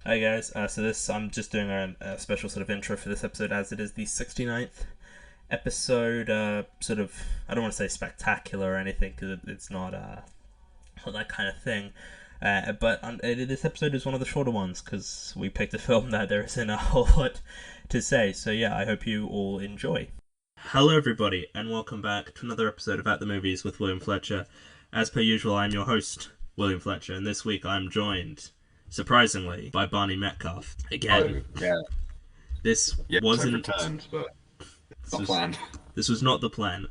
Hi guys, I'm just doing a special sort of intro for this episode as it is the 69th episode, I don't want to say spectacular or anything because it's not that kind of thing, this episode is one of the shorter ones because we picked a film that there isn't a whole lot to say, so yeah, I hope you all enjoy. Hello everybody and welcome back to another episode of At the Movies with William Fletcher. As per usual, I'm your host, William Fletcher, and this week I'm joined surprisingly, by Barney Metcalf. Again, Oh, yeah. this Yes, I've wasn't. returned, but This not was planned. this was not the plan.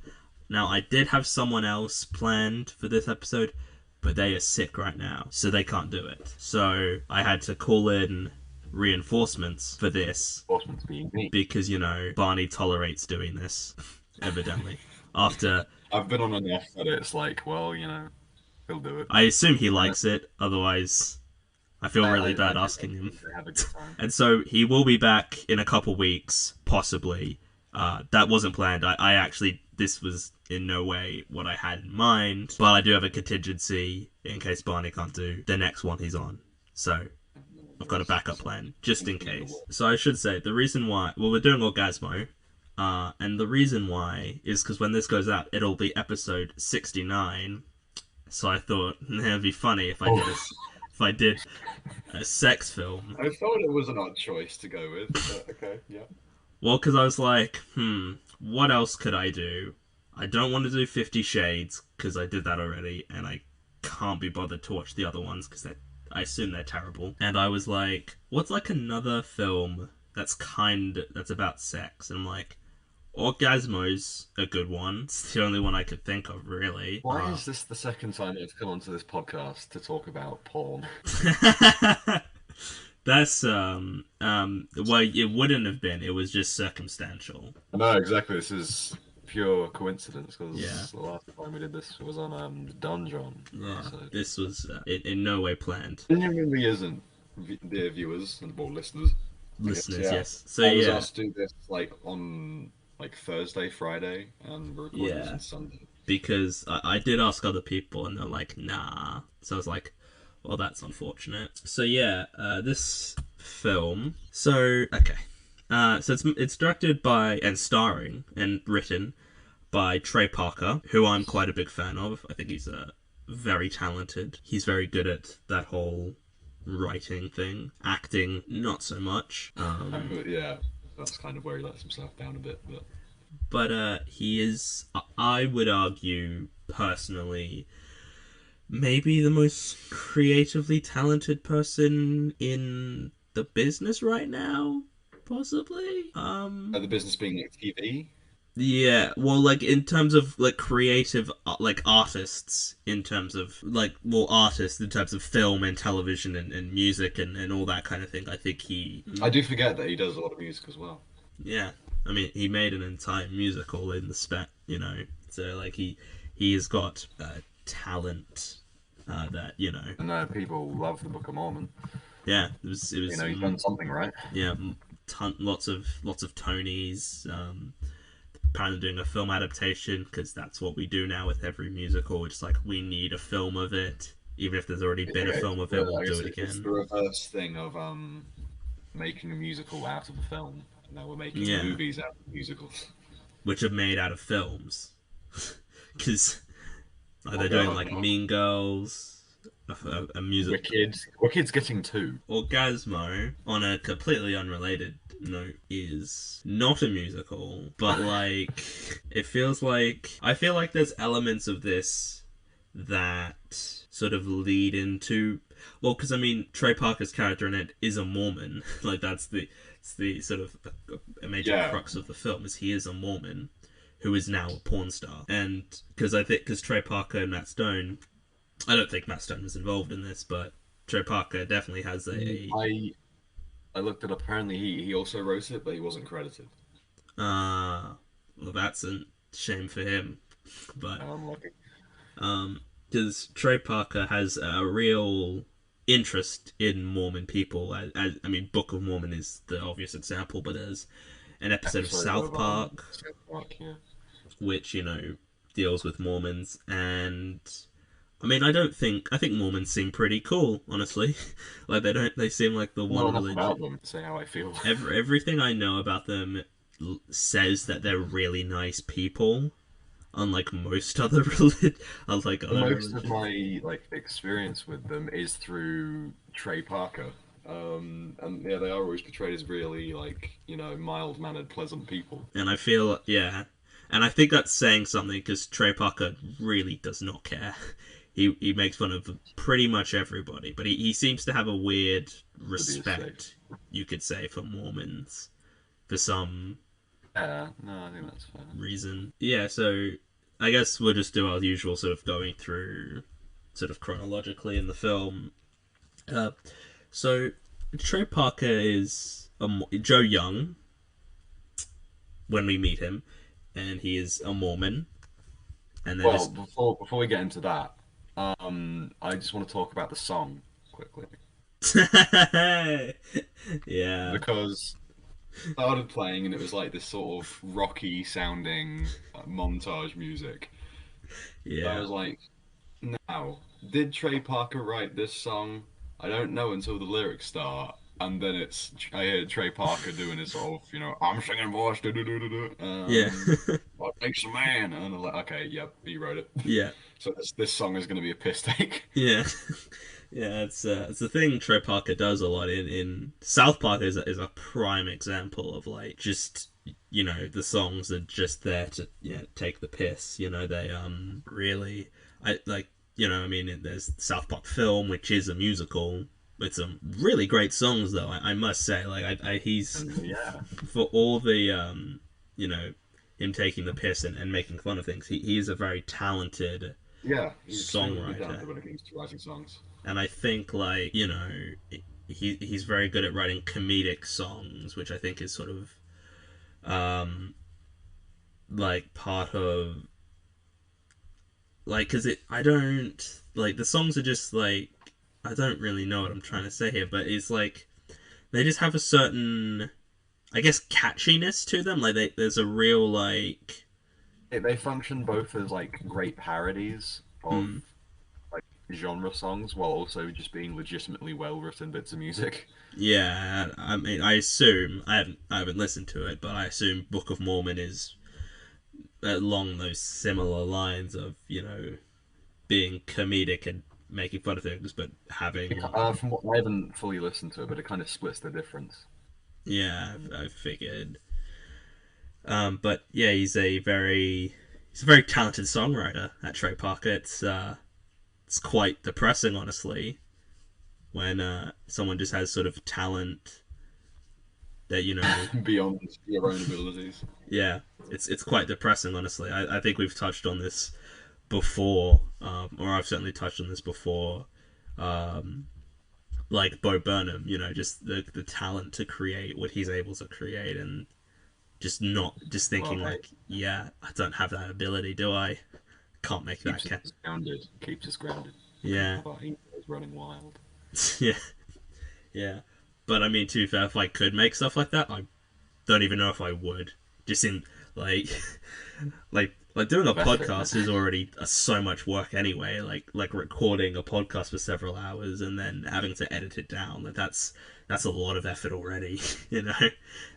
Now I did have someone else planned for this episode, but they are sick right now, so they can't do it. So I had to call in reinforcements for this Enforcement's being me. because Barney tolerates doing this, evidently. After I've been on enough that it's like, well, he'll do it. I assume he Uh, likes it, otherwise I feel really I bad do asking think him. they have a good time. And so he will be back in a couple weeks, possibly. That wasn't planned. I actually, this was in no way what I had in mind, but I do have a contingency in case Barney can't do the next one he's on. So I've got a backup plan just in case. So I should say the reason why, well, we're doing Orgazmo, and the reason why is because when this goes out, it'll be episode 69. So I thought it'd be funny if I did a sex film. I thought it was an odd choice to go with, but okay, yeah. Well, because I was like, what else could I do? I don't want to do 50 Shades, because I did that already, and I can't be bothered to watch the other ones, because I assume they're terrible. And I was like, what's like another film that's about sex? And I'm like, Orgasmo's a good one. It's the only one I could think of, really. Why is this the second time I've come onto this podcast to talk about porn? That's well, it wouldn't have been. It was just circumstantial. No, exactly. This is pure coincidence Yeah. because the last time we did this was on the Dungeon Yeah, episode. this was in no way planned. Genuinely isn't, dear viewers and well listeners. I guess Listeners, yeah. yes. So I was yeah, asked to do this like on like Thursday, Friday, and we're recording this yeah, on Sunday. because I did ask other people and they're like, nah. So I was like, well, that's unfortunate. So yeah, this film. So okay, so it's directed by and starring and written by Trey Parker, who I'm quite a big fan of. I think he's very talented. He's very good at that whole writing thing. Acting, not so much. Yeah, that's kind of where he lets himself down a bit, but But he is, I would argue, personally, maybe the most creatively talented person in the business right now, possibly. the business being like TV. Yeah, well, like in terms of like creative, like artists, in terms of like well, artists in terms of film and television and music and all that kind of thing. I think he, I do forget that he does a lot of music as well. yeah, I mean, he made an entire musical in the spec. So like he has got talent that And people love the Book of Mormon. yeah, it was He's done something right. yeah, lots of Tonys. Apparently doing a film adaptation because that's what we do now with every musical. It's like we need a film of it, even if there's already been a Yeah, film of it, we'll I do guess it it's again. the reverse thing of making a musical out of a film. And now we're making Yeah, movies out of musicals. which are made out of films because like Oh they're doing god, like no. Mean Girls, a music Wicked's getting two. Orgasmo, on a completely unrelated note, is not a musical, but like it feels like I feel like there's elements of this that sort of lead into well, because I mean Trey Parker's character in it is a Mormon, like it's the sort of a major Yeah, crux of the film is he is a Mormon who is now a porn star, and because Trey Parker and Matt Stone, I don't think Matt Stone was involved in this, but Trey Parker definitely has a I looked it up. Apparently, he also wrote it, but he wasn't credited. well, that's a shame for him, but Unlucky. because Trey Parker has a real interest in Mormon people. I mean, Book of Mormon is the obvious example, but there's an episode of Episode South of Park South Park, yeah. which deals with Mormons, and I mean, I think Mormons seem pretty cool, honestly. Like they seem like the Know one enough religion. about them to say how I feel. Everything I know about them says that they're really nice people, unlike most other other Most of religions. my like experience with them is through Trey Parker. And yeah, they are always portrayed as really like mild mannered, pleasant people. And I feel, yeah, and I think that's saying something because Trey Parker really does not care. He makes fun of pretty much everybody, but he seems to have a weird To be safe. respect, you could say, for Mormons for some Yeah, no, I think that's fair. reason. Yeah, so I guess we'll just do our usual sort of going through sort of chronologically in the film. Uh, so Trey Parker is Joe Young when we meet him, and he is a Mormon, and they're Well, just before we get into that, I just want to talk about the song quickly yeah, because it started playing and it was like this sort of rocky sounding montage music. I yeah, was like, now, did Trey Parker write this song? I don't know until the lyrics start, and then I hear Trey Parker doing his sort of I'm singing voice, yeah, what makes a man, and I'm like, okay, yep, he wrote it. yeah, So this song is going to be a piss take. yeah. Yeah, it's the thing Trey Parker does a lot in South Park is a prime example of like just the songs are just there to take the piss. They really I like I mean there's South Park film which is a musical with some really great songs though I must say like he's And yeah, for all the you know him taking the piss and making fun of things he is a very talented yeah, he's extremely songwriter, talented when it comes to writing songs. and I think like he's very good at writing comedic songs, which I think is sort of like part of like because it I don't like the songs are just like I don't really know what I'm trying to say here, but it's like they just have a certain I guess catchiness to them. Like there's a real like They function both as like great parodies of hmm, like genre songs, while also just being legitimately well written bits of music. yeah. I mean, I assume I haven't listened to it, but I assume Book of Mormon is along those similar lines of being comedic and making fun of things, but having From what I haven't fully listened to it, but it kind of splits the difference. yeah, I figured. But yeah, he's a very talented songwriter. At Trey Parker, it's quite depressing, honestly, when someone just has sort of talent that Beyond your own abilities. yeah, it's quite depressing, honestly. I think we've touched on this before, or I've certainly touched on this before. Um, like Bo Burnham, just the talent to create what he's able to create, and just not just Well, thinking hey, like, yeah, I don't have that ability, do I? Can't make that. keeps us grounded. Keeps us grounded. Yeah, But he is running wild. yeah, yeah. But I mean, to be fair, if I could make stuff like that, I don't even know if I would. Just in like, like doing a Of effort in it. podcast is already so much work anyway. Like recording a podcast for several hours and then having to edit it down. That's a lot of effort already, and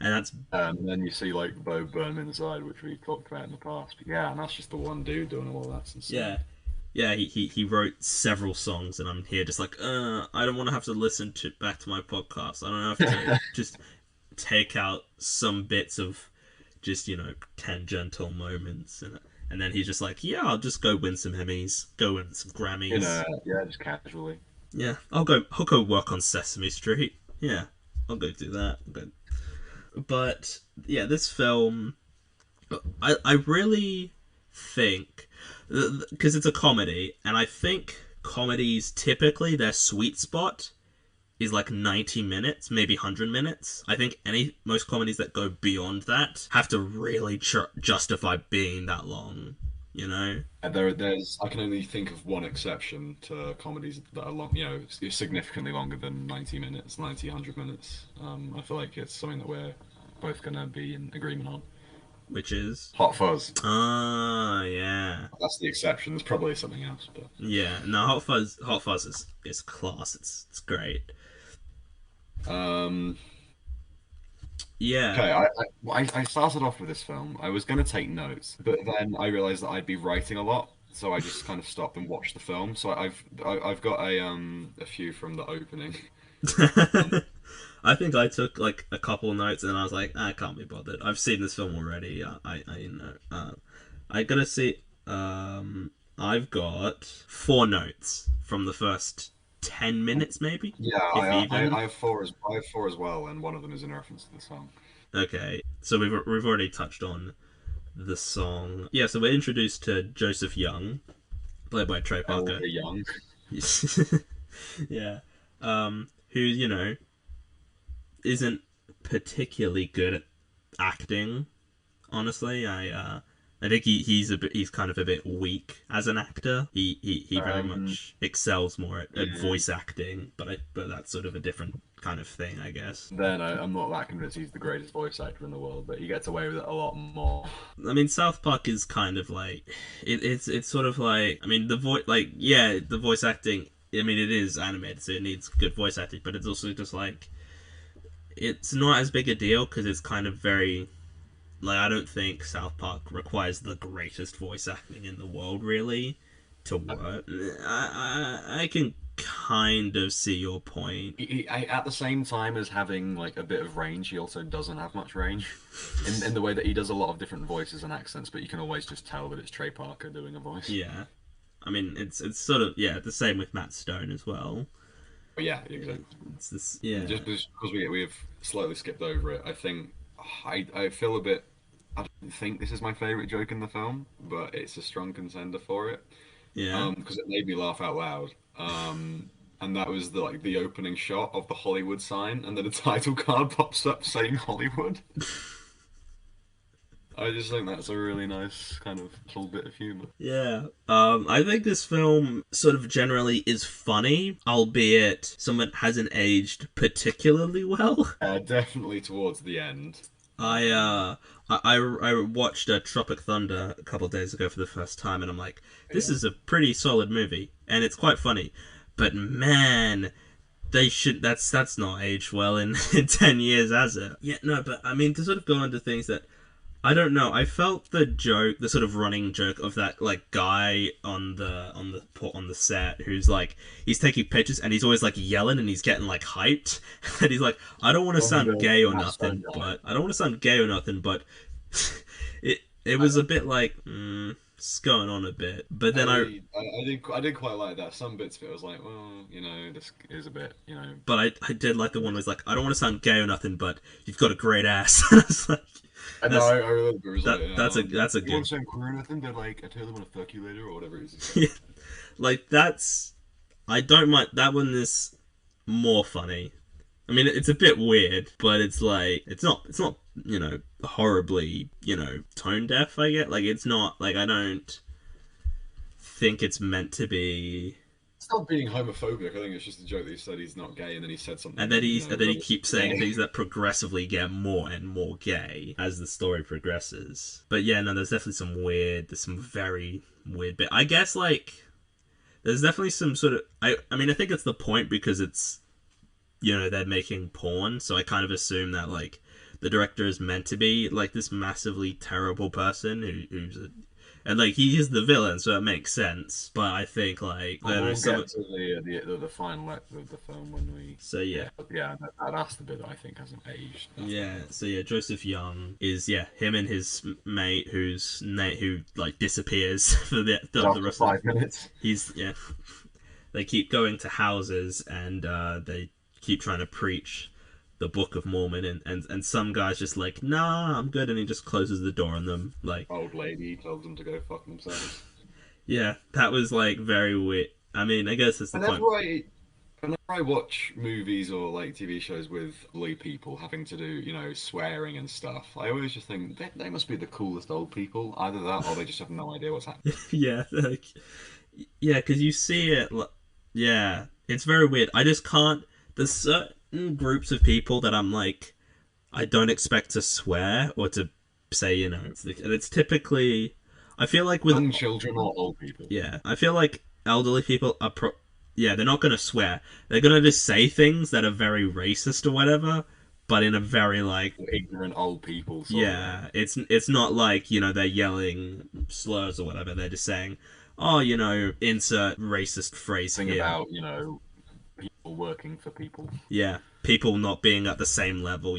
that's And then you see like Bo Burnham inside, which we talked about in the past. But yeah, and that's just the one dude doing all that. That's yeah. insane. Yeah, he wrote several songs, and I'm here just like, I don't want to have to listen to back to my podcast. I don't have to just take out some bits of just tangential moments, and then he's just like, yeah, I'll just go win some Emmys, go win some Grammys. Yeah, just casually. Yeah, I'll go work on Sesame Street. Yeah, I'll go do that. But yeah, this film, I really think because it's a comedy, and I think comedies typically their sweet spot is like 90 minutes, maybe 100 minutes. I think most comedies that go beyond that have to really justify being that long, you know? There's I can only think of one exception to comedies that are long, significantly longer than 90 minutes, 90, 100 minutes. I feel like it's something that we're both gonna be in agreement on. which is Hot Fuzz. yeah. That's the exception. There's probably something else, but Yeah, no, Hot Fuzz is class. It's great. um, Yeah. okay. I started off with this film. I was gonna take notes, but then I realized that I'd be writing a lot, so I just kind of stopped and watched the film. So I've got a few from the opening. Um, I think I took like a couple notes and I was like, I can't be bothered. I've seen this film already. I you know. I gotta see. I've got 4 notes from the first 10 minutes, maybe, yeah, if even. I have four I have four as well, and one of them is in reference to the song. Okay, so we've already touched on the song. Yeah, so we're introduced to Joseph Young, played by Trey Parker. Elder Young. Yeah, who isn't particularly good at acting. Honestly, I think he's kind of a bit weak as an actor. He very Um, much excels more at yeah. voice acting, but that's sort of a different kind of thing, I guess. Then I'm not that convinced he's the greatest voice actor in the world, but he gets away with it a lot more. I mean, South Park is kind of like it's sort of like, I mean, the voice, like, yeah, the voice acting. I mean, it is animated, so it needs good voice acting, but it's also just like it's not as big a deal because it's kind of very, like, I don't think South Park requires the greatest voice acting in the world really to work. I can kind of see your point. At the same time as having like a bit of range, he also doesn't have much range, in the way that he does a lot of different voices and accents, but you can always just tell that it's Trey Parker doing a voice. Yeah, I mean it's sort of, yeah, the same with Matt Stone as well. But yeah, exactly. It's this, yeah, Just because we've slightly skipped over it, I think I feel a bit. I don't think this is my favorite joke in the film, but it's a strong contender for it. yeah. Because it made me laugh out loud. And that was the opening shot of the Hollywood sign, and then a title card pops up saying Hollywood. I just think that's a really nice kind of little bit of humor. Yeah. I think this film sort of generally is funny, albeit some of it hasn't aged particularly well. Definitely towards the end. I Um, I watched Tropic Thunder a couple of days ago for the first time, and I'm like, this yeah. is a pretty solid movie, and it's quite funny. But man, they should. That's not aged well in, in 10 years, has it? Yeah, no. But I mean, to sort of go into things that I don't know. I felt the joke, the sort of running joke of that like guy on the set who's like he's taking pictures and he's always like yelling and he's getting like hyped and he's like, I don't want to Oh, sound the gay or Matt Stone nothing, guy. but I don't want to sound gay or nothing, but it was a bit like it's going on a bit. But then I did quite like that. Some bits of it was like, well, this is a bit, I did like the one where was like, I don't want to sound gay or nothing, but you've got a great ass. And I was like, I know, that's I remember it was like, that's a you want good. to say I'm queer or nothing, but like, I totally want to fuck you later or whatever it is he said. Like that's, I don't mind that one. Is more funny. I mean, it's a bit weird, but it's like it's not horribly tone deaf. I get like it's not like I don't think it's meant to be. It's not being homophobic. I think it's just a joke that he said he's not gay, and then he said And something, then he rubbish keeps saying gay. things that progressively get more and more gay as the story progresses. But yeah, no, there's some very weird bit. I guess like there's definitely some sort of I mean I think it's the point because it's they're making porn, so I kind of assume that like the director is meant to be like this massively terrible person who's and like he is the villain, so it makes sense. But I think like I don't know We'll some. get to the final act of the film when we. So yeah, Yeah. That's the bit that I think hasn't aged that yeah. well. So yeah, Joseph Young is him and his mate who's Nate who like disappears for the After rest of. 5 minutes. He's They keep going to houses and they keep trying to preach the Book of Mormon, and some guy's just like, nah, I'm good, and he just closes the door on them. Like, Old lady tells them to go fuck themselves. yeah, that was like very weird. I mean, I guess that's the point. Whenever I whenever I watch movies or like TV shows with old people having to do, swearing and stuff, I always just think they must be the coolest old people. Either that or they just have no idea what's happening. Yeah, like, yeah, because you see it. Yeah, it's very weird. I just can't. There's certain groups of people that I'm like, I don't expect to swear or to say, it's typically. I feel like with Young children or old people. yeah, I feel like elderly people are yeah, they're not gonna swear. They're gonna just say things that are very racist or whatever, but in a very like Ignorant old people sort of way. yeah, it's not like they're yelling slurs or whatever. They're just saying, oh, insert racist phrase Thing here. about, people working for people. Yeah, people not being at the same level.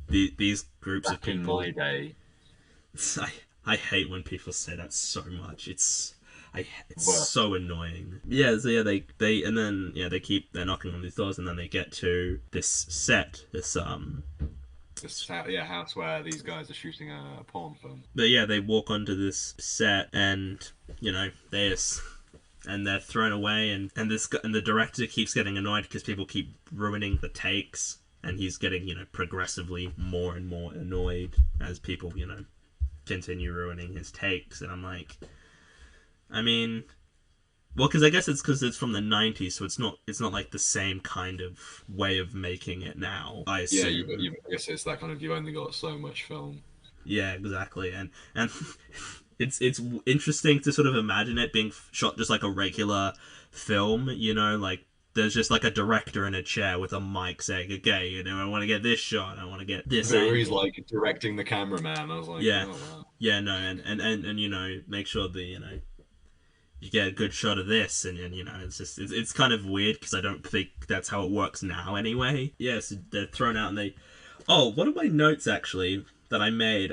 These groups of Back in my people. day, I I hate when people say that so much. It's worst. so annoying. Yeah, so yeah, they and then they're knocking on these doors, and then they get to this set, This house where these guys are shooting a porn film. but yeah, they walk onto this set, and they just and they're thrown away, and the director keeps getting annoyed because people keep ruining the takes, and he's getting progressively more and more annoyed as people continue ruining his takes, and I'm like, I mean, well, because I guess it's because it's from the '90s, so it's not like the same kind of way of making it now. I Yeah, assume. I guess it's that kind of you've only got so much film. Yeah, exactly, and it's interesting to sort of imagine it being shot just like a regular film. Like there's just like a director in a chair with a mic saying, "Okay, I want to get this shot. I want to get this Who he's angle." like directing the cameraman. I was like, Yeah, oh wow. yeah, no, and make sure the you get a good shot of this, and it's just it's kind of weird because I don't think that's how it works now anyway. Yeah, so they're thrown out, and they one of my notes actually that I made,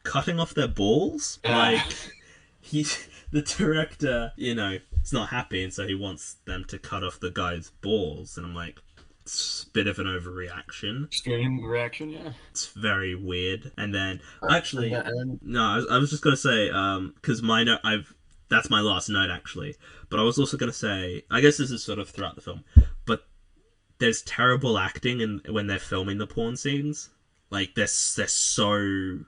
cutting off their balls, Yeah. like he the director is not happy, and so he wants them to cut off the guy's balls, and I'm like, it's a bit of an overreaction. Extreme reaction, yeah. It's very weird. And then And actually, then, no, I was just gonna say, because my note, that's my last note actually, but I was also gonna say, I guess this is sort of throughout the film, but there's terrible acting when they're filming the porn scenes. Like they're so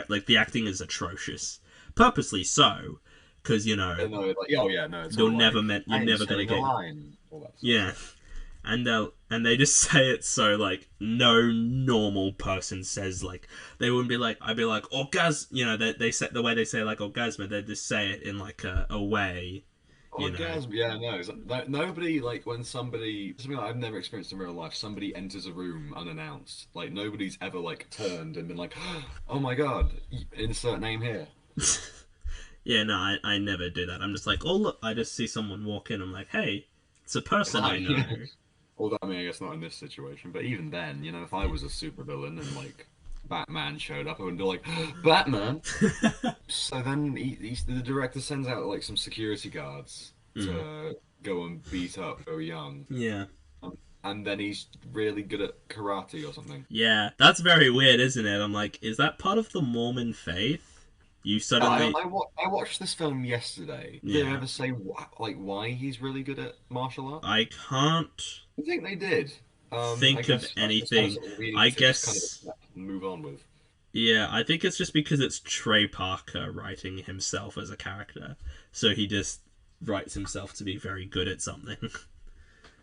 like the acting is atrocious, purposely so, because no, like, oh yeah, no, it's you're all never like, meant you're I am never gonna saying a get line, all that sort of yeah, stuff. and they just say it so like no normal person says, like they wouldn't be like, I'd be like orgasm, they say the way they say like orgasmo, they just say it in like a way, you know. Orgasm, yeah, no, nobody like when something like I've never experienced in real life. Somebody enters a room unannounced. Like nobody's ever like turned and been like, "Oh my God, insert name here." Yeah, no, I never do that. I'm just like, oh look, I just see someone walk in, I'm like, hey, it's a person I Hi. know. Although I mean, I guess not in this situation, but even then, if I was a supervillain and like Batman showed up, I would be like, Batman. So then the director sends out like some security guards Mm. to go and beat up Go Young, Yeah. and then he's really good at karate or something. Yeah, that's very weird, isn't it? I'm like, is that part of the Mormon faith? You suddenly, I watched this film yesterday. Did they yeah, ever say why he's really good at martial arts? I can't I think they did. I think of guess that's just kind of anything. sort of reading I to just kind of guess, accept and move on with. yeah, I think it's just because it's Trey Parker writing himself as a character, so he just writes himself to be very good at something.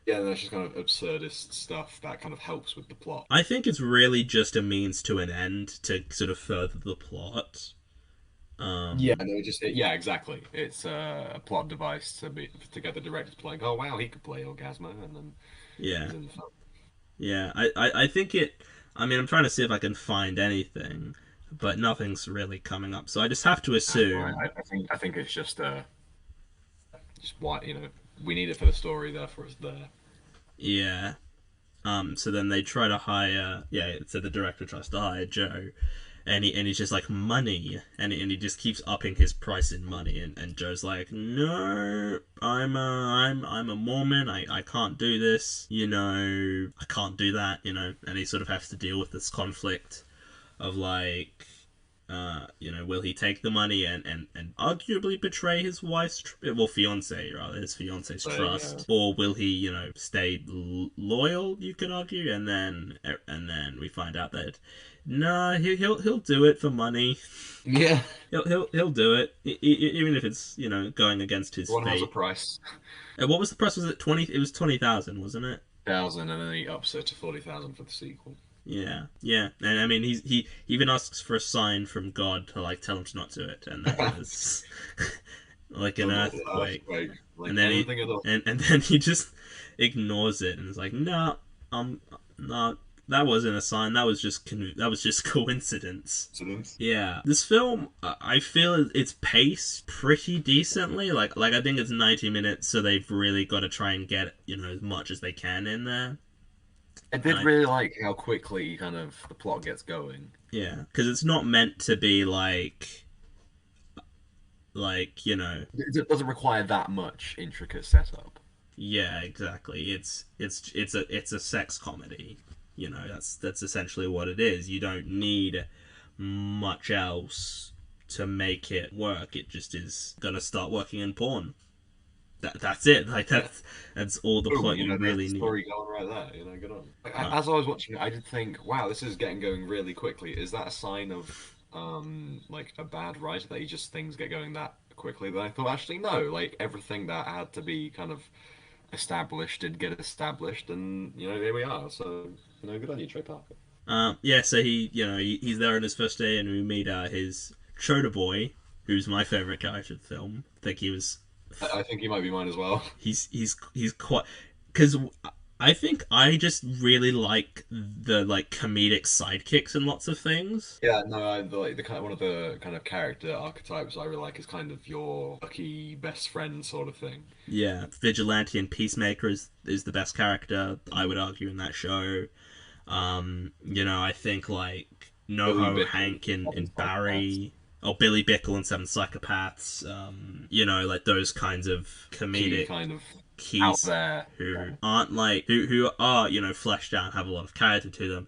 Yeah, that's just kind of absurdist stuff that kind of helps with the plot. I think it's really just a means to an end to sort of further the plot. Yeah, Um, no, yeah, exactly. It's a plot device to get the director to like, oh wow, he could play Orgazmo, and then yeah, he's in the film. yeah. I think it. I mean, I'm trying to see if I can find anything, but nothing's really coming up. So I just have to assume. I think it's just why we need it for the story, therefore it's there. Yeah. So then they try to hire. Yeah. So the director tries to hire Joe, and he's just like money, and he just keeps upping his price in money, and Joe's like, no, I'm a Mormon. I can't do this. I can't do that. And he sort of has to deal with this conflict of like, will he take the money and arguably betray his wife's, fiance, rather, his fiance's So yeah, trust, or will he, stay loyal? You could argue, and then we find out that no, he'll do it for money. yeah. He'll do it, even if it's going against his Everyone has a faith. price. And what was the price? Was it 20? It was 20,000, wasn't it? 1,000, and then he ups it to 40,000 for the sequel. Yeah, yeah, and I mean he even asks for a sign from God to like tell him to not do it, and then there's like an An earthquake, earthquake, like and then he anything at all. and then he just ignores it and is like, no, no, that wasn't a sign. That was just coincidence. Incidents. Yeah, this film, I feel it's paced pretty decently. Like I think it's 90 minutes, so they've really got to try and get as much as they can in there. I And did really like how quickly kind of the plot gets going. yeah, because it's not meant to be like It doesn't require that much intricate setup. yeah, exactly. It's a sex comedy. That's essentially what it is. You don't need much else to make it work. It just is gonna start working in porn. That's it. Like Yeah. that's all the Boom, plot you there's really the need. story going right there. Good on. Uh, As I was watching it, I did think, wow, this is getting going really quickly. Is that a sign of like a bad writer that he just things get going that quickly? But I thought actually no, like everything that had to be kind of established did get established, and here we are. So good on you, Trey Parker. yeah, so he's there on his first day, and we meet his Chota boy, who's my favorite character of the film. I think he was I think he might be mine as well. he's quite because I think I just really like the like comedic sidekicks in lots of things. Yeah, no, like the kind one of the kind of character archetypes I really like is kind of your lucky best friend sort of thing. Yeah, Vigilante and Peacemaker is the best character I would argue in that show. I think like Billy NoHo, Bickle, Hank, and Modern Psychopaths, Barry, or Billy Bickle and Seven Psychopaths. Like those kinds of key comedic kind of out keys there. who aren't like who are fleshed out, have a lot of character to them,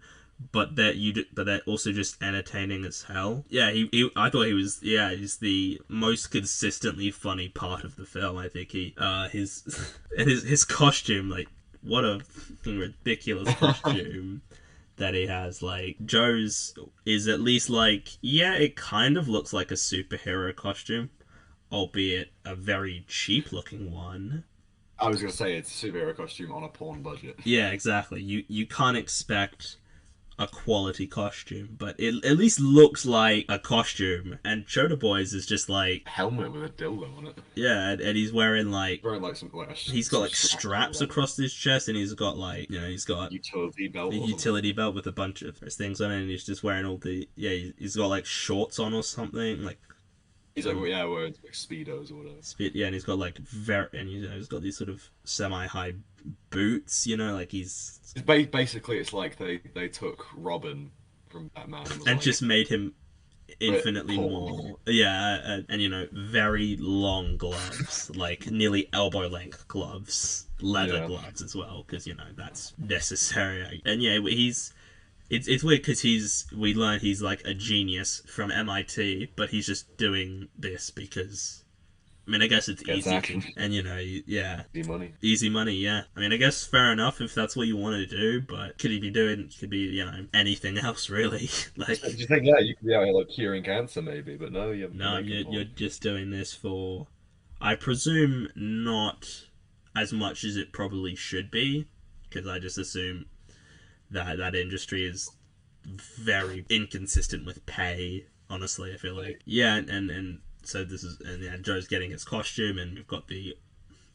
but they're also just entertaining as hell. Yeah, he I thought he was he's the most consistently funny part of the film. I think his and his costume, like what a fucking ridiculous costume that he has. Like Joe's is at least like it kind of looks like a superhero costume, albeit a very cheap looking one. I was gonna say it's a superhero costume on a porn budget. Yeah, exactly. You can't expect a quality costume, but it at least looks like a costume. And Chota Boys is just like Helmet with a dildo on it. yeah, and he's wearing like Wearing like some like he's got some like straps across his chest, and he's got like he's got utility belt a or something. utility belt with a bunch of things on it, and he's just wearing all the he's got like shorts on or something like He's like, well, yeah, wearing like speedos or whatever. yeah, and he's got like he's got these sort of semi high boots, like he's It's basically it's like they took Robin from Batman and was and like, just made him infinitely porn. more and very long gloves, like nearly elbow length gloves, leather Yeah. gloves as well, because that's necessary. And yeah, it's weird because we learn he's like a genius from MIT, but he's just doing this because I mean I guess it's Gets easy action. and yeah, Easy money. easy money. Yeah, I mean I guess fair enough if that's what you want to do, but could be anything else really. Like Do you think, yeah, you could be out here like curing cancer maybe, but no, you're no, making you're porn. just doing this for, I presume, not as much as it probably should be, because I just assume that industry is very inconsistent with pay. Honestly, I feel like and so this is and yeah, Joe's getting his costume, and we've got the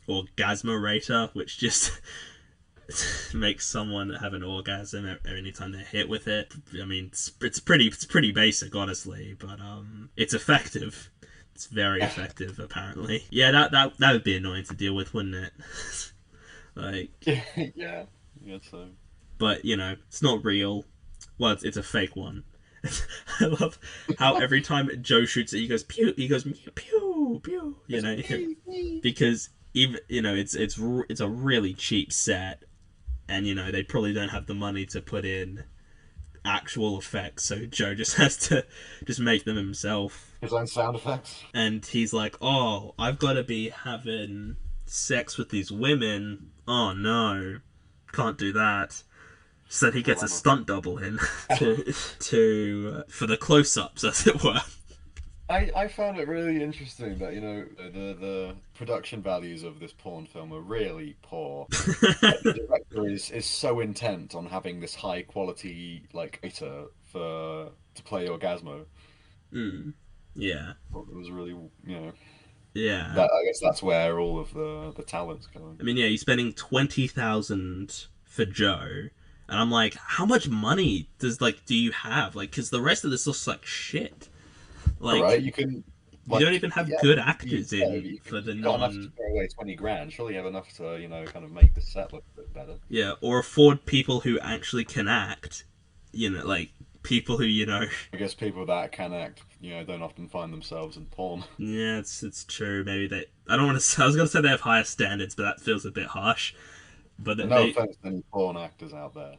Orgazmo rater, which just makes someone have an orgasm every time they're hit with it. I mean, it's pretty basic, honestly, but it's effective. It's very effective, apparently. Yeah, that would be annoying to deal with, wouldn't it? Like, Yeah, yeah. Yeah, so. but it's not real. Well, it's a fake one. I love how every time Joe shoots it, he goes pew. He goes pew pew. Because even it's a really cheap set, and they probably don't have the money to put in actual effects, so Joe just has to just make them himself. His own sound effects. And he's like, oh, I've got to be having sex with these women. Oh no, can't do that. So he gets a stunt double in to for the close-ups, as it were. I found it really interesting that, the production values of this porn film are really poor. Like the director is so intent on having this high quality like actor for to play Orgazmo. Mm. Yeah. It was really, Yeah. that I guess that's where all of the talent's going. I mean, yeah, you're spending 20,000 for Joe, and I'm like, how much money do you have? Like, because the rest of this looks like shit. All Like, right, you can you don't like even have yeah, good you, actors yeah, in you, for the you got enough to non. throw away 20 grand. Surely you have enough to, kind of make the set look a bit better. Yeah, or afford people who actually can act. Like people who I guess people that can act, don't often find themselves in porn. Yeah, it's true. Maybe they. I don't want to. I was gonna say they have higher standards, but that feels a bit harsh. But No they. offense to any porn actors out there.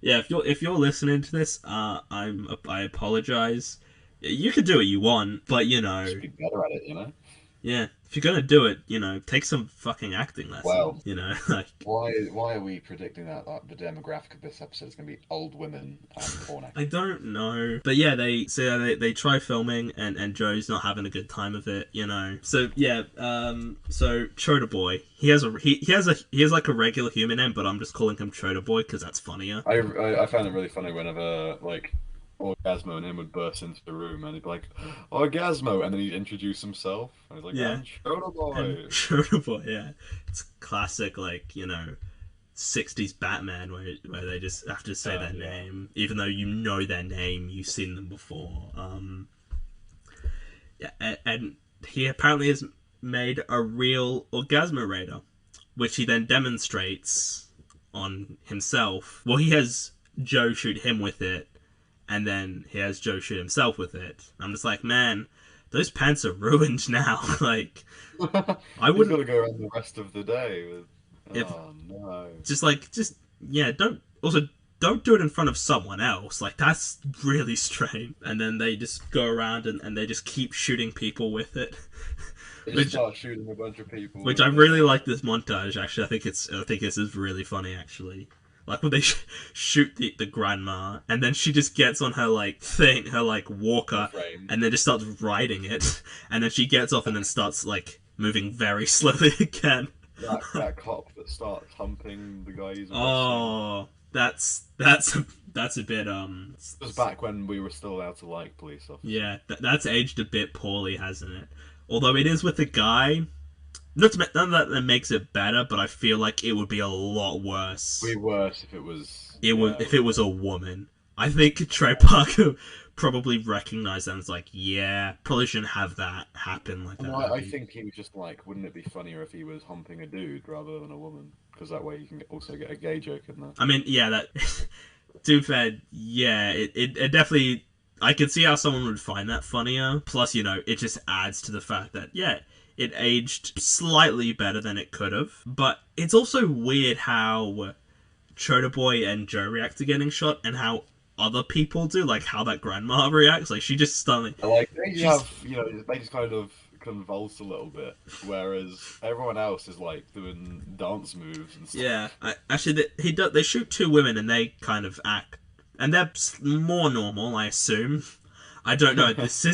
Yeah, if you're listening to this, I apologize. You can do what you want, but Just be better at it. yeah, if you're gonna do it, take some fucking acting Well, lessons. Like why are we predicting that the demographic of this episode is going to be old women and porn I actors? don't know, but yeah, they try filming, and Joe's not having a good time of it. So yeah, so Chota Boy, he has like a regular human name, but I'm just calling him Chota Boy because that's funnier. I found it really funny whenever like Orgasmo and him would burst into the room and he'd be like, Orgasmo, and then he'd introduce himself and he's like, Yeah, I'm Shoulder and Boy. Chota Boy, yeah, it's classic, like 60s Batman where they just have to say their Yeah. name, even though you know their name, you've seen them before. Yeah, and he apparently has made a real Orgasmo Radar, which he then demonstrates on himself. Well, he has Joe shoot him with it, and then he has Joe shoot himself with it. I'm just like, man, those pants are ruined now. Like, I He's got wouldn't to go around the rest of the day with, if oh no. just yeah, don't do it in front of someone else. Like that's really strange. And then they just go around and they just keep shooting people with it. They just which start shooting a bunch of people which I with it. really like this montage. Actually, I think this is really funny. Actually, like when they shoot the grandma, and then she just gets on her like thing, her like The walker, frame. and then just starts riding it, and then she gets off and then starts like moving very slowly again. That cop that starts humping the guy he's arresting. Oh, that's a bit It was back when we were still allowed to like police officers. yeah, that's aged a bit poorly, hasn't it? Although it is with a guy. None of that makes it better, but I feel like it would be a lot worse. Way worse if it was, It was yeah, if it was a woman. I think Trey Parker probably recognized that and was like, yeah, probably shouldn't have that happen like that. no, I think he was just like, wouldn't it be funnier if he was humping a dude rather than a woman? Because that way you can also get a gay joke in there. I mean, yeah, that to be fair, yeah, it definitely. I could see how someone would find that funnier. Plus, it just adds to the fact that yeah, it aged slightly better than it could have. But it's also weird how Chota Boy and Joe react to getting shot, and how other people do, like how that grandma reacts. Like she just suddenly, Like they just she's have, they just kind of convulse a little bit, whereas everyone else is like doing dance moves and yeah. stuff. Actually, they shoot two women and they kind of act, and they're more normal, I assume. I don't know. It's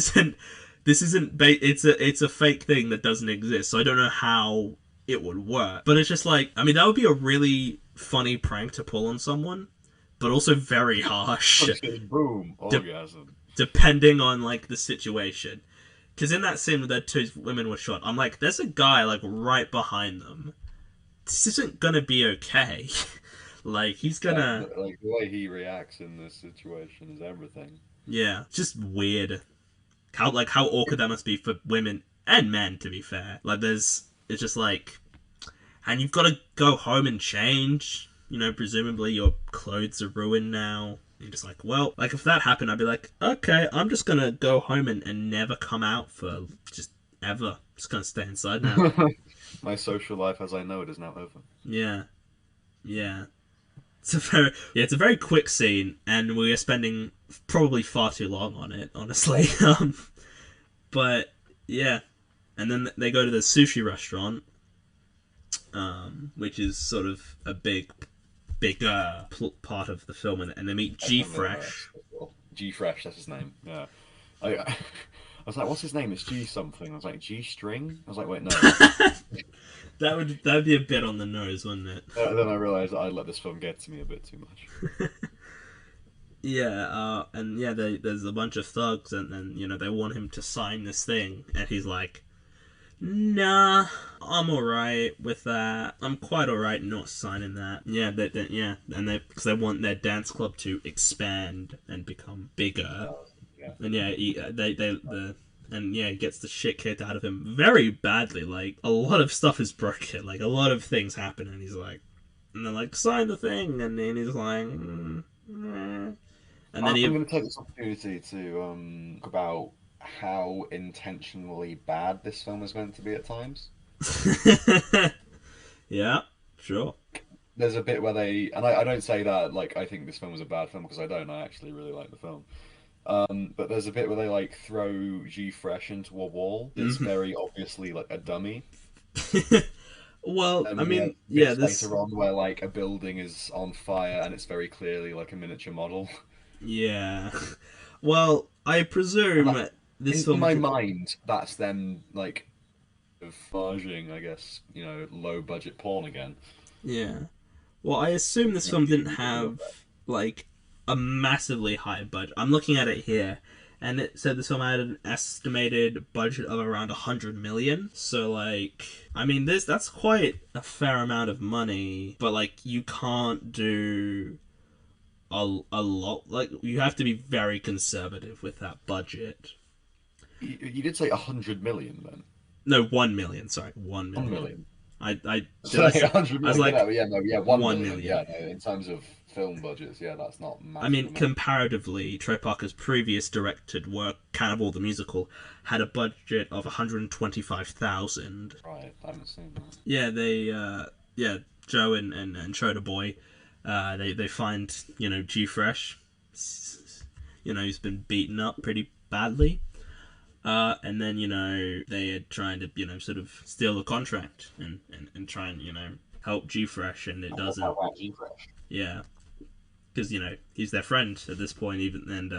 a fake thing that doesn't exist, so I don't know how it would work. But it's just like, I mean, that would be a really funny prank to pull on someone, but also very harsh, Punches, boom, de- orgasm. depending on like the situation. Because in that scene where the two women were shot, I'm like, there's a guy like right behind them. This isn't gonna be okay. Like he's Yeah, gonna, like the way he reacts in this situation is everything. yeah, just weird. How awkward that must be for women and men. To be fair, like it's just like, and you've got to go home and change. Presumably your clothes are ruined now. You're just like, well, like if that happened, I'd be like, okay, I'm just gonna go home and never come out for just ever. Just gonna stay inside now. My social life as I know it is now over. Yeah, yeah. It's a very quick scene, and we are spending probably far too long on it, honestly. But yeah, and then they go to the sushi restaurant, which is sort of a big part of the film, and they meet I G can't remember Fresh. G Fresh, that's his name. Yeah. I was like, what's his name? It's G something. I was like, G string. I was like, wait, no. That would be a bit on the nose, wouldn't it? Then I realized that I let this film get to me a bit too much. Yeah, and yeah, there's a bunch of thugs, and then they want him to sign this thing, and he's like, "Nah, I'm alright with that. I'm quite alright not signing that." Yeah, yeah, and because they want their dance club to expand and become bigger, Yeah. and yeah, and yeah, he gets the shit kicked out of him very badly. Like a lot of stuff is broken, like a lot of things happen, and he's like, and they're like, "Sign the thing," and then he's like, "Nah." And then I'm he going to take this opportunity to talk about how intentionally bad this film is meant to be at times. yeah, sure. There's a bit where they, and I don't say that like I think this film was a bad film because I don't. I actually really like the film. But there's a bit where they like throw G Fresh into a wall that's Mm-hmm. very obviously like a dummy. Well, And I then we have mean, yeah, bits this, later on where like a building is on fire and it's very clearly like a miniature model. yeah. Well, I And that, presume this in film. my mind, that's them like farging, I guess, low budget porn again. Yeah. Well, I assume this film didn't Maybe a little bit. have like a massively high budget. I'm looking at it here, and it said this film had an estimated budget of around 100 million. So, like, I mean, this that's quite a fair amount of money, but like, you can't do a lot. Like, you have to be very conservative with that budget. You did say 100 million then. No, 1 million. Sorry, 1 million. 1 million. I did I Sorry, say? 100 I was million. Yeah, like no, yeah, no, yeah, 1 million. 1 million. Yeah, no, in terms of film budgets, yeah, that's not a I massive mean, amount. comparatively, Trey Parker's previous directed work, Cannibal the Musical, had a budget of 125,000. Right, I haven't seen that. Yeah, yeah, Joe and Schroeder Boy, they find G Fresh, he's been beaten up pretty badly, and then they are trying to sort of steal the contract and try and help G Fresh, and it doesn't. How Fresh. Yeah, because he's their friend at this point, even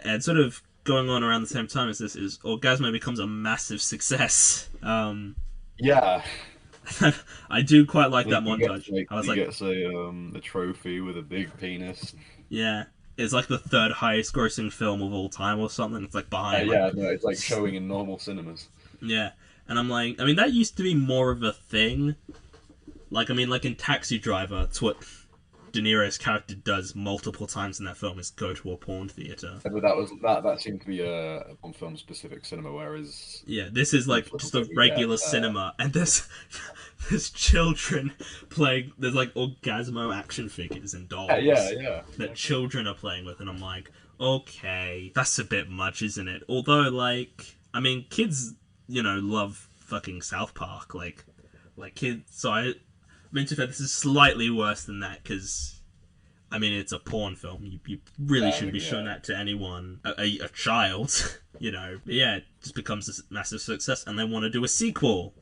and sort of going on around the same time as this is Orgazmo becomes a massive success. Yeah, I do quite like that he gets montage. I was he like, gets a trophy with a big penis. yeah, it's like the third highest grossing film of all time or something. It's like behind like Yeah, no, it's like showing in normal cinemas. yeah, and I'm like, I mean that used to be more of a thing. Like I mean, like in Taxi Driver, it's what De Niro's character does multiple times in that film is go to a porn theater. But that seemed to be a on film specific cinema, whereas Yeah, this is like films just a that we get, regular cinema, and there's children playing. There's like Orgazmo action figures and yeah, dolls yeah, that children are playing with, and I'm like, okay, that's a bit much, isn't it? Although, like, I mean, kids, love fucking South Park, like kids. So I mean, to be fair, this is slightly worse than that because I mean, it's a porn film. You really shouldn't be showing that to anyone, a child, But yeah, it just becomes a massive success, and they want to do a sequel.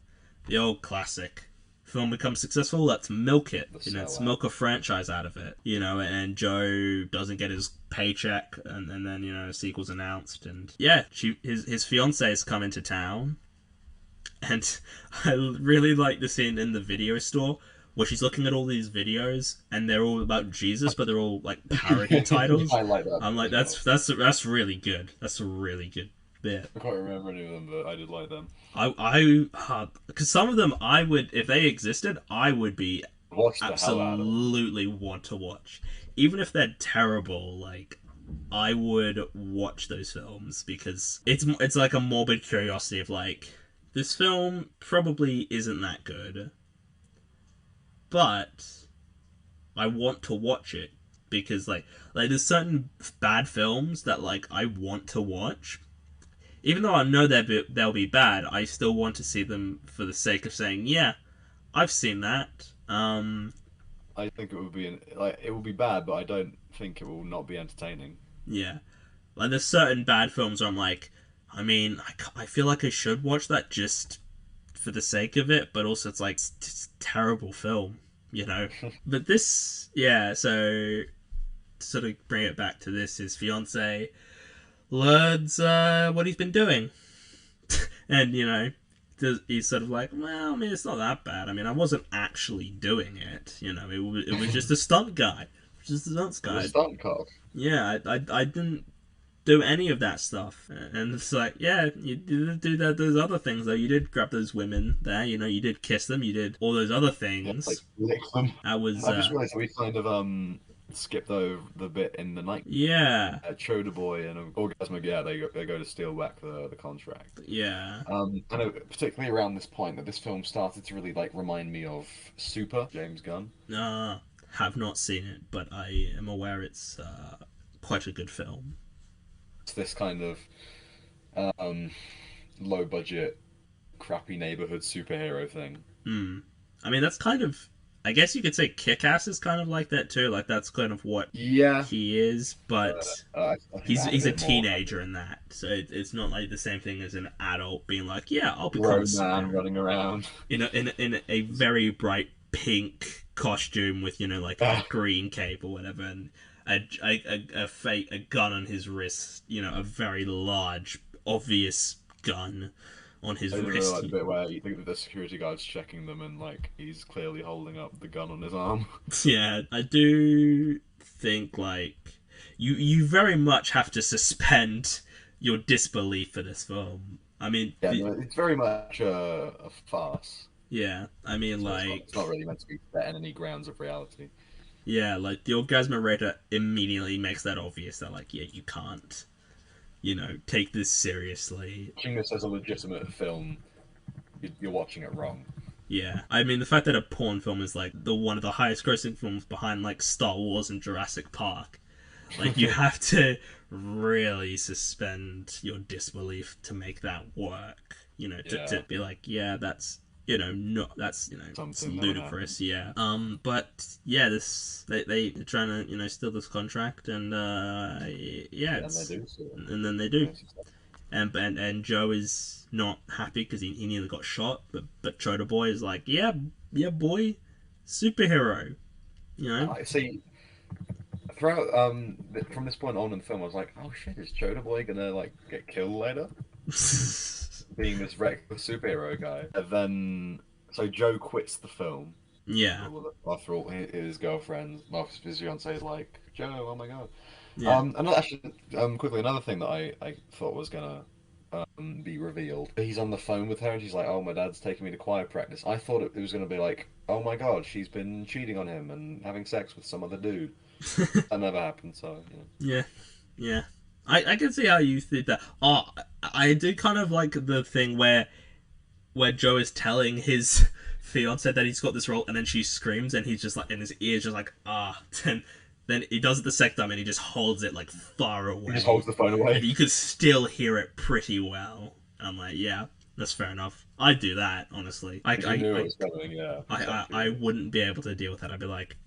The old classic. Film becomes successful, let's milk it. Let's milk a franchise out of it. And Joe doesn't get his paycheck, and then, a sequel's announced. And yeah, his fiance's come into town. And I really like the scene in the video store where she's looking at all these videos and they're all about Jesus, but they're all like parody titles. I like that. I'm like, that's really good. That's a really good bit. I can't remember any of them, but I did like them. Because some of them I would, if they existed, I would be Watch the hell out of them. absolutely want to watch, even if they're terrible. Like, I would watch those films because it's like a morbid curiosity of like, this film probably isn't that good, but I want to watch it because like there's certain bad films that like I want to watch, even though I know they'll be bad. I still want to see them for the sake of saying, yeah, I've seen that. I think it would be it will be bad, but I don't think it will not be entertaining. Yeah, like there's certain bad films where I'm like, I mean, I feel like I should watch that just for the sake of it, but also it's like it's just a terrible film, But this, yeah. So to sort of bring it back to this, his fiance learns what he's been doing. And, he's sort of like, well, I mean, it's not that bad. I mean, I wasn't actually doing it. It was just a stunt guy. Just a stunt The guy. stunt cock. Yeah, I didn't do any of that stuff. And it's like, yeah, you did do those other things, though. You did grab those women there. You did kiss them. You did all those other Yeah, like things. lick them. I was, I just realized we kind of skipped over the bit in the night. yeah, Choda Boy and Orgazmo, yeah, they go to steal back the contract. yeah. I know particularly around this point that this film started to really like remind me of Super, James Gunn. Have not seen it, but I am aware it's quite a good film. It's this kind of um, low budget, crappy neighborhood superhero thing. Hmm. I mean, that's kind of. I guess you could say Kick-Ass is kind of like that too. Like that's kind of what Yeah, he is, but I think he's that had a he's a bit more teenager in that, so it's not like the same thing as an adult being like, yeah, I'll become a grown man superhero running around. in a very bright pink costume with like a green cape or whatever, and a gun on his wrist, a very large, obvious gun on his I didn't really wrist. like the bit where you think that the security guard's checking them and like he's clearly holding up the gun on his arm. Yeah, I do think like you very much have to suspend your disbelief for this film. I mean, Yeah, no, it's very much a farce. yeah, I mean So like it's not really meant to be set in any grounds of reality. yeah, like the Orgasmo Rater immediately makes that obvious that like yeah, you can't take this seriously. Watching this as a legitimate film, you're watching it wrong. Yeah, I mean the fact that a porn film is like the one of the highest grossing films behind like Star Wars and Jurassic Park, like you have to really suspend your disbelief to make that work. To Yeah, be like, yeah, that's no, that's it's something that would happen. ludicrous. Yeah. But yeah, this they're trying to steal this contract, and yeah, And they it's do. So, and then they do, and Joe is not happy because he nearly got shot, but Chota Boy is like, yeah, yeah, boy, superhero, you know. I see. Throughout from this point on in the film, I was like, oh shit, is Choda Boy gonna like get killed later? Being this reckless superhero guy. And then so Joe quits the film Yeah, after all his girlfriend, after his fiance is like, Joe, oh my god. yeah. And actually, quickly, another thing that I thought was gonna be revealed. He's on the phone with her, and she's like, "Oh, my dad's taking me to choir practice." I thought it was gonna be like, "Oh my god, she's been cheating on him and having sex with some other dude." That never happened. So Yeah, yeah. I can see how you think that. Oh, I do kind of like the thing where Joe is telling his fiance that he's got this role, and then she screams, and he's just like in his ears, just like then he does it the second time, and he just holds it like far he just away, holds the phone and away. you could still hear it pretty well. And I'm like, yeah, that's fair enough. I'd do that honestly. If you knew it was coming, yeah, exactly. I wouldn't be able to deal with that. I'd be like,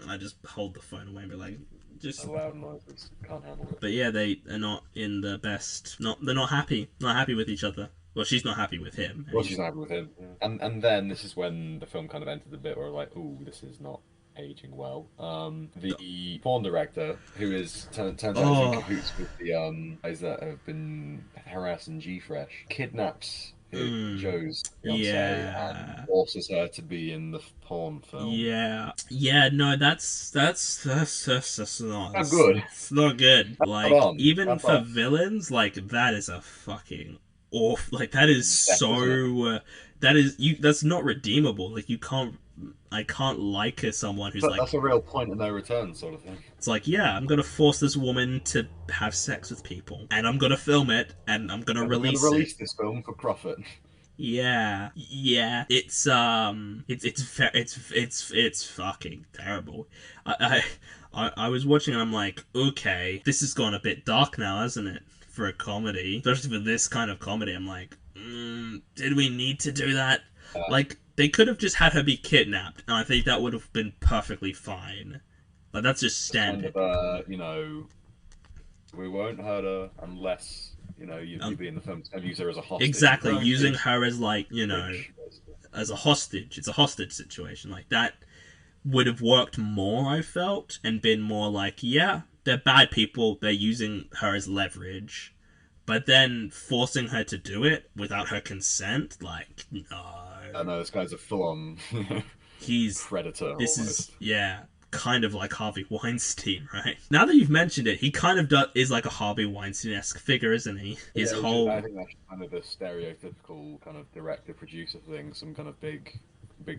I just hold the phone away and be like, The just. loud noises can't handle it. But yeah, they are not in the best. They're not happy with each other. Well, she's not happy with him. And Well, she's not happy with him. Yeah. And then this is when the film kind of entered the bit where like, ooh, this is not aging well. The porn director, who is turns out is in oh, cahoots with the guys that have been harassing G Fresh, kidnaps Joe's fiance and yeah, forces her to be in the porn film. yeah. No, that's not. Not good. It's not good. Not Like on. even That's for off. villains, like that is a fucking off. Like that is Death, isn't it? so. That is you. That's not redeemable. Like you can't. I can't like someone who's But like, that's a real point of no return sort of thing. it's like, yeah, I'm gonna force this woman to have sex with people, and I'm gonna film it, and I'm gonna And we're going to release it. release this film for profit. Yeah, yeah. It's fucking terrible. I was watching and I'm like, okay, this has gone a bit dark now, hasn't it? For a comedy, especially for this kind of comedy, I'm like, did we need to do that? Like, they could have just had her be kidnapped, and I think that would have been perfectly fine. Like, that's just It's kind of standard. we won't hurt her unless you Um, be in the film and use her as a hostage. exactly, using her as like, Bridge. as a hostage. It's a hostage situation like that would have worked more, I felt, and been more like, yeah, they're bad people. They're using her as leverage, but then forcing her to do it without her consent, like I no. know this guy's a full-on He's predator this is almost. yeah, kind of like Harvey Weinstein, right? Now that you've mentioned it, he kind of is like a Harvey Weinstein-esque figure, isn't he? His Yeah, which is, I whole think that's kind of the stereotypical kind of director producer thing. Some kind of big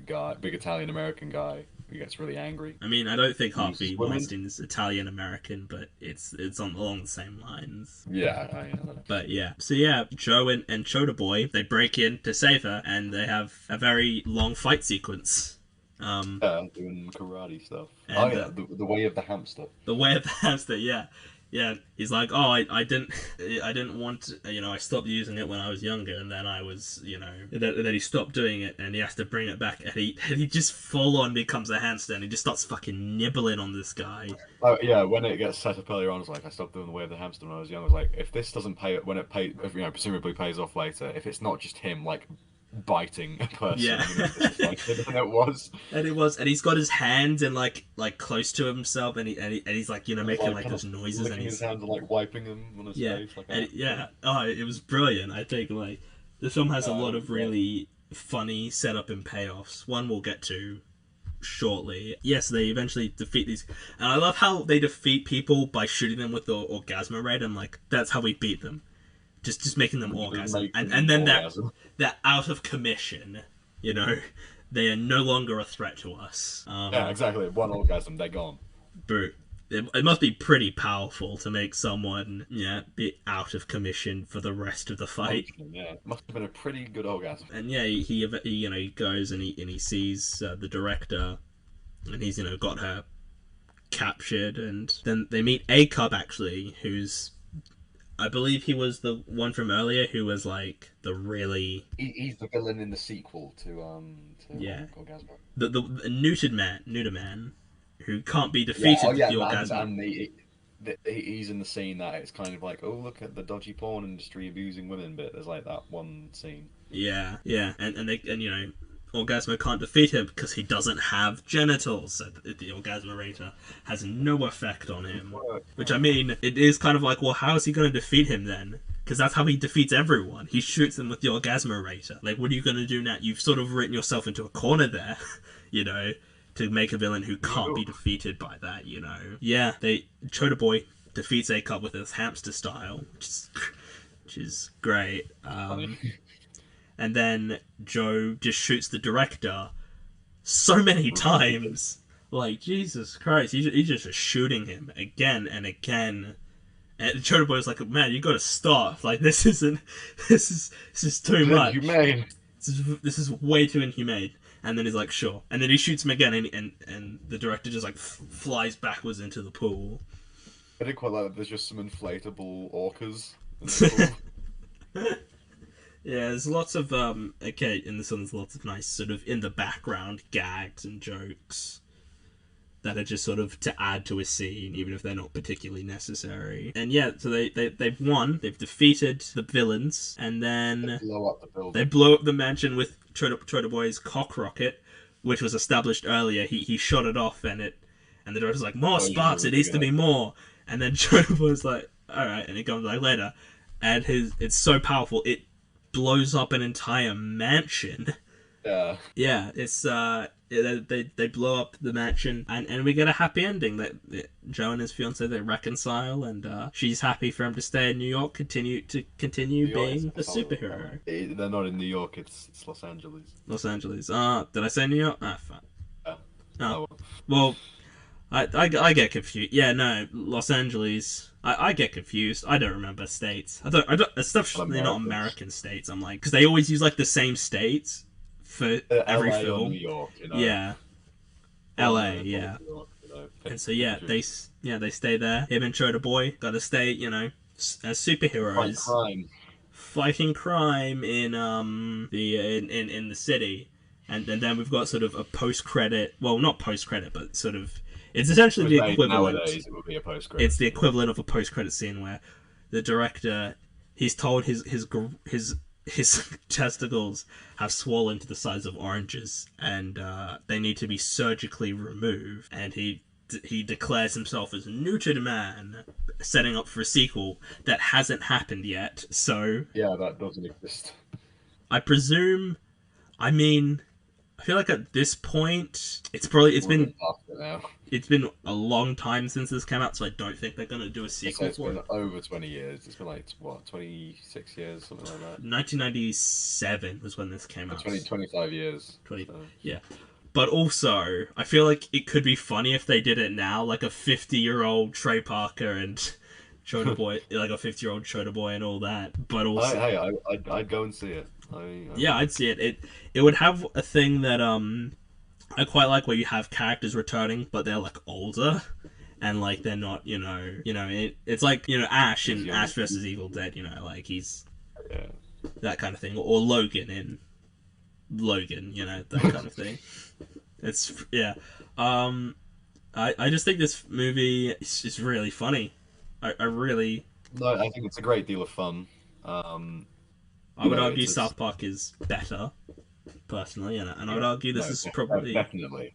guy, big Italian American guy who gets really angry, I mean, I don't think uses Harvey women. Weinstein is Italian American, but it's on along the same lines. Yeah, I know. But yeah, so yeah, Joe and Chota Boy they break in to save her, and they have a very long fight sequence. Doing karate stuff. Oh And yeah, the way of the hamster. the way of the hamster, yeah, yeah. He's like, oh, I didn't want, I stopped using it when I was younger, and then I was, then he stopped doing it, and he has to bring it back, and he just full on becomes a hamster, and he just starts fucking nibbling on this guy. Oh yeah, when it gets set up earlier on, it's like I stopped doing the way of the hamster when I was young. I was like, if this doesn't pay, when it pay, if, presumably pays off later, if it's not just him like biting a person, Yeah. I'm gonna be disappointed. And it was. And he's got his hands and like close to himself, and he's like It was making like like kind of those noises, and licking his he's hands and like wiping them on his yeah, face like and that. yeah, oh, it was brilliant. I think like the film has a It lot was of great. really funny setup and payoffs. One we'll get to shortly. Yes, they eventually defeat these, and I love how they defeat people by shooting them with the Orgazmo raid. And like that's how we beat them, just making them Just orgasm, make and them then orgasm. they're out of commission. You know, they are no longer a threat to us. Yeah, exactly. One orgasm, they're gone. But it must be pretty powerful to make someone be out of commission for the rest of the fight. Functioning, yeah. Must have been a pretty good orgasm. And yeah, he goes and he sees the director, and he's got her captured, and then they meet A Cub actually, who's I believe he was the one from earlier who was like the really He's the villain in the sequel to yeah Orgasmo. the neuter man who can't be Yeah, oh defeated with yeah, the and, orgasm. he's in the scene that it's kind of like, oh look at the dodgy porn industry abusing women bit. There's like that one scene. Yeah, yeah, and they Orgasmo can't defeat him because he doesn't have genitals, so the Orgasmerator has no effect on him. Which I mean, it is kind of like, well, how is he going to defeat him then? Because that's how he defeats everyone. He shoots them with the Orgasmerator. Like, what are you going to do now? You've sort of written yourself into a corner there, you know, to make a villain who can't be defeated by that, Yeah, Chota Boy defeats A Cup with his hamster style, which is great. Funny. And then Joe just shoots the director so many times. Like, Jesus Christ, he's just shooting him again and again. And Chota Boy's like, man, you gotta stop. Like, this isn't, this is too much. Inhumane. This is way too inhumane. And then he's like, sure. And then he shoots him again, and the director just like flies backwards into the pool. I did quite like that. There's just some inflatable orcas in the pool. Yeah, there's lots of okay, in this one there's lots of nice sort of in the background gags and jokes that are just sort of to add to a scene, even if they're not particularly necessary. And yeah, so they've won, they've defeated the villains, and then Blow up the building. they blow up the mansion with Chota Boy's cock rocket, which was established earlier. He shot it off, and the director's like, more sparks, it needs to be more. And then Chota Boy's like, all right, and it comes like later, and it's so powerful it blows up an entire mansion. Yeah. Yeah, it's they blow up the mansion, and we get a happy ending that Joe and his fiance they reconcile, and she's happy for him to stay in New York, continue being a superhero. They're not in New York. It's Los Angeles. Los Angeles. Did I say New York? Ah, fuck. Yeah. Oh, well, I get confused. Yeah, no, Los Angeles. I get confused. I don't remember states. I don't. Especially not American states. I'm like, because they always use like the same states for every LA film. Or New York, Yeah, L.A. Or Yeah, New York, and so yeah, they stay there. Him and Chota Boy got to stay. As superheroes fighting crime in in the city, and then we've got sort of a post credit. Well, not post credit, but sort of. It's essentially the equivalent. Nowadays, it would be a post-credit. It's the equivalent of a post-credit scene where the director he's told his testicles have swollen to the size of oranges, and they need to be surgically removed. And he he declares himself as neutered man, setting up for a sequel that hasn't happened yet. So Yeah, that doesn't exist. I presume. I mean, I feel like at this point, it's probably We're a bit past it now. it's been a long time since this came out, so I don't think they're gonna do a I'd say sequel it's for been it. over 20 years. It's been like, what, 26 years, something like that. 1997 was when this came out. 25 years. 20, So. yeah. But also, I feel like it could be funny if they did it now, like a 50-year-old Trey Parker and Chota Boy, like a 50-year-old Chota Boy and all that. But also, I'd go and see it. I yeah, would. I'd see it. It would have a thing that I quite like where you have characters returning, but they're like older. And like they're not, it's like Ash He's in young. Ash versus Evil Dead, like he's Yeah. that kind of thing, or Logan in Logan, that kind of thing. It's yeah. Um, I just think this movie is really funny. I really No, I think it's a great deal of fun. Um, I would argue it's South Park is better personally, and I would yeah, argue this no, is probably definitely.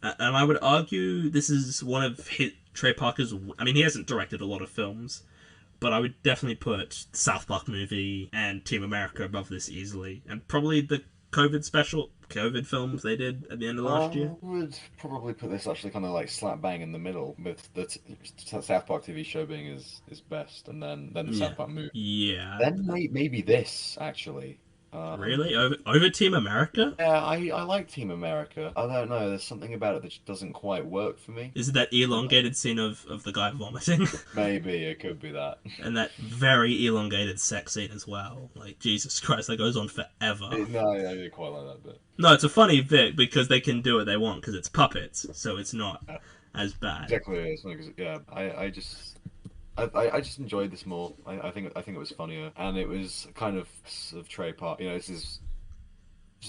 and I would argue this is one of Trey Parker's. I mean, he hasn't directed a lot of films, but I would definitely put South Park movie and Team America above this easily, and probably the COVID films they did at the end of I last year. would probably put this actually kind of like slap bang in the middle, with the South Park TV show being is best, and then the Yeah, South Park movie. yeah, Then maybe this actually. really over Team America. Yeah, I like Team America. I don't know. There's something about it that just doesn't quite work for me. Is it that elongated scene of the guy vomiting? Maybe it could be that. And that very elongated sex scene as well. Like, Jesus Christ, that goes on forever. No, I didn't quite like that bit. No, it's a funny bit because they can do what they want because it's puppets, so it's not Yeah, as bad. exactly. It's funny 'cause, yeah, I just enjoyed this more. I think it was funnier, and it was kind of Trey Park. This is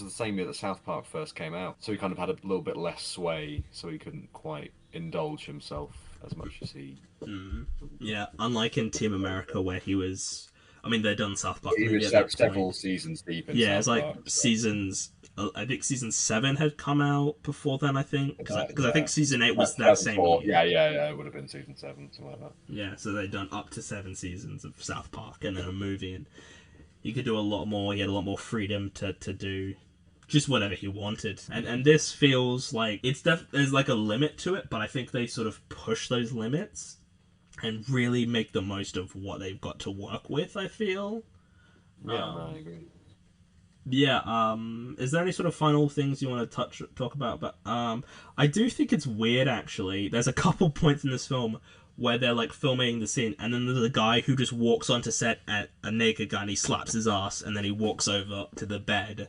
the same year that South Park first came out, so he kind of had a little bit less sway, so he couldn't quite indulge himself as much as he. Yeah, unlike in Team America where he was. I mean, they'd done South Park He movie was at that several point. seasons deep in Yeah, it's South like Park. So. seasons. I think season 7 had come out before then. I think because I Yeah, think season 8 was that same 2004. year. Yeah. It would have been season 7, something like that. Yeah, so they'd done up to 7 seasons of South Park and then a movie, and he could do a lot more. He had a lot more freedom to do just whatever he wanted. And this feels like there's like a limit to it, but I think they sort of push those limits and really make the most of what they've got to work with, I feel. Yeah, no, I agree. Yeah, is there any sort of final things you want to talk about? But I do think it's weird actually. There's a couple points in this film where they're like filming the scene, and then there's a guy who just walks onto set at a naked guy and he slaps his ass, and then he walks over to the bed.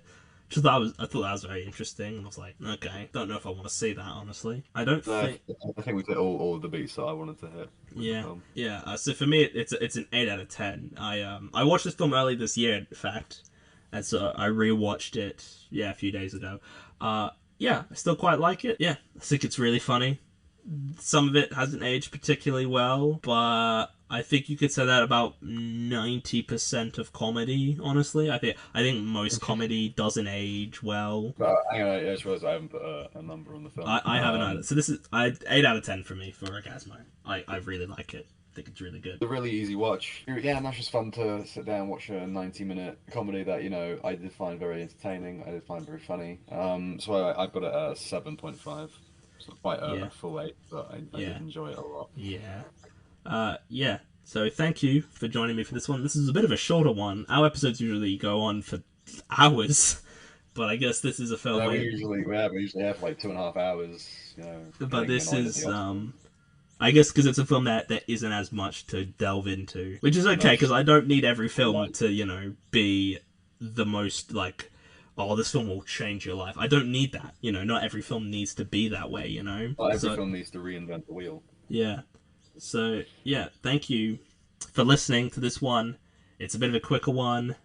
I thought that was very interesting. And I was like, okay, don't know if I want to see that honestly. I don't No, think. I think we hit all of the beats that I wanted to hit with the Yeah, film. yeah. So for me, it's an 8 out of 10. I watched this film early this year, in fact, and so I rewatched it. Yeah, a few days ago. Yeah, I still quite like it. Yeah, I think it's really funny. Some of it hasn't aged particularly well, but I think you could say that about 90% of comedy. Honestly, I think most comedy doesn't age well. But hang on, I just realized I haven't put a number on the film. I haven't either. So this is 8 out of 10 for me for Orgazmo. I really like it. I think it's really good. It's a really easy watch. Yeah, and that's just fun to sit down and watch a 90-minute comedy that I did find very entertaining. I did find very funny. So I've got it at 7.5. So quite Yeah. a full 8, but I Yeah. did enjoy it a lot. Yeah. Yeah. So thank you for joining me for this one. This is a bit of a shorter one. Our episodes usually go on for hours, but I guess this is a film. Yeah, we usually have like 2.5 hours. But getting this annoyed at is the opposite. I guess because it's a film that there isn't as much to delve into, which is okay because I don't need every film to be the most like, oh, this film will change your life. I don't need that. Not every film needs to be that way. Not every So film needs to reinvent the wheel. yeah. So yeah, thank you for listening to this one. It's a bit of a quicker one.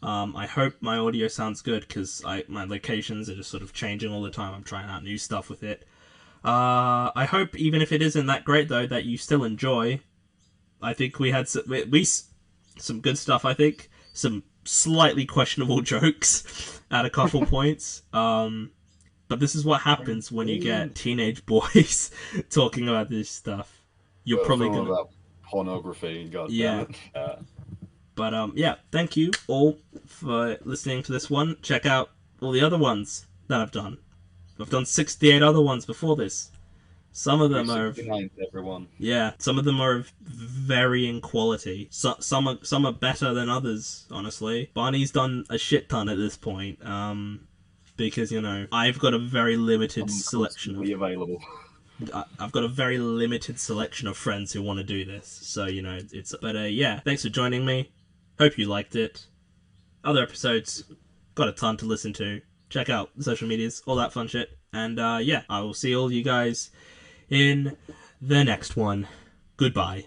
I hope my audio sounds good because my locations are just sort of changing all the time. I'm trying out new stuff with it. I hope even if it isn't that great though, that you still enjoy. I think we had some good stuff. I think some slightly questionable jokes at a couple points. But this is what happens when you get teenage boys talking about this stuff. You're A probably film gonna, about pornography. God damn yeah. it. But yeah, thank you all for listening to this one. Check out all the other ones that I've done. I've done 68 other ones before this. Some of Happy them are of, 69th, everyone. yeah, some of them are of varying quality. Some are better than others, honestly. Barney's done a shit ton at this point. Because I've got a very limited I'm selection constantly of available. I've got a very limited selection of friends who want to do this. So it's but yeah, thanks for joining me. Hope you liked it. Other episodes, got a ton to listen to. Check out the social medias, all that fun shit. And yeah, I will see all you guys in the next one. Goodbye.